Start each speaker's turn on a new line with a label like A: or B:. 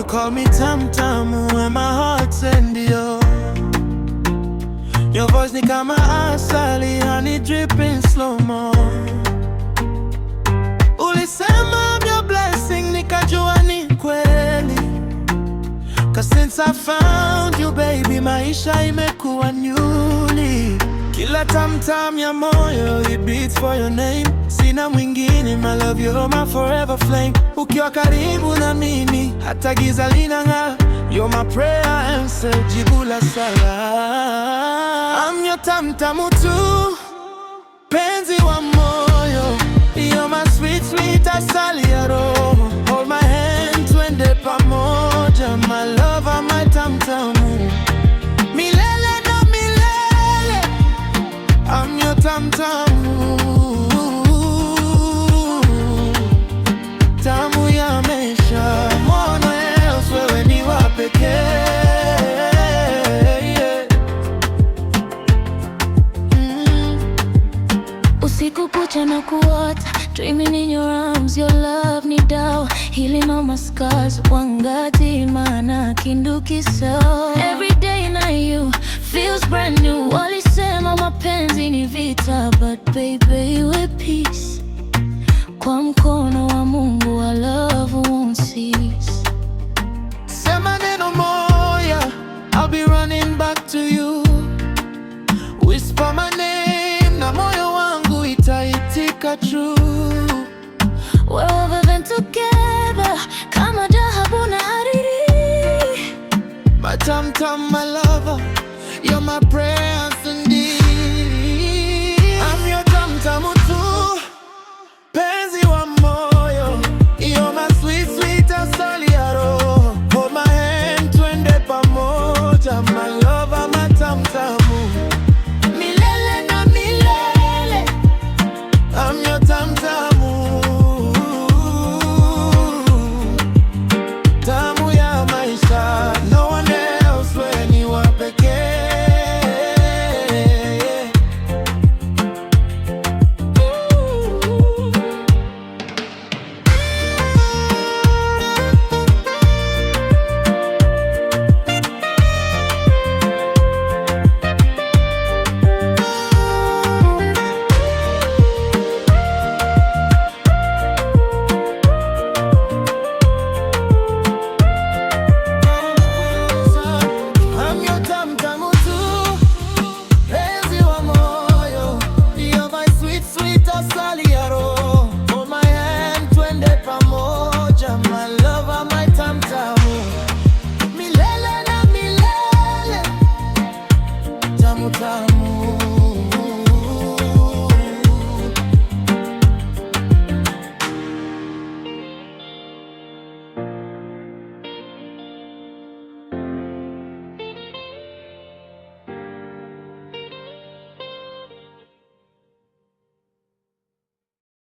A: You call me Tam Tam and my heart said ndio. Your voice ni kama asali, honey dripping slow-mo. Ulisema I'm your blessing, nikajua ni kweli. 'Cause since I found you baby, maisha imekuwa newly. Kila tam-tam ya moyo, it beats for your name. Sina mwingine, my love, you're my forever flame. Ukiwa karibu na mimi, hata giza linang'aa. You're my prayer answer, jibu la sala. I'm your tam-tamu tu, penzi wa moyo. You're my sweet, sweet asali ya roho. Hold my hand, twende pamoja. My lover, my tam-tamu, milele na milele. I'm your tam-tamu, tamu ya maisha. No one else, wewe ni wa pekee.
B: Usiku kucha na kuota, dreaming in your arms, your love ni dawa. Healing all my scars, wangati mana kinduki so. Every day na you feels brand new. Walisema mapenzi ni vita, but baby we're peace. Kwa mkono wa Mungu wa love won't cease.
A: Sema neno moja, I'll be running back to you. Whisper my name na moyo wangu itaitika true.
B: We're woven together kama dhahabu na hariri.
A: My tam-tam, my lover, you're my prayer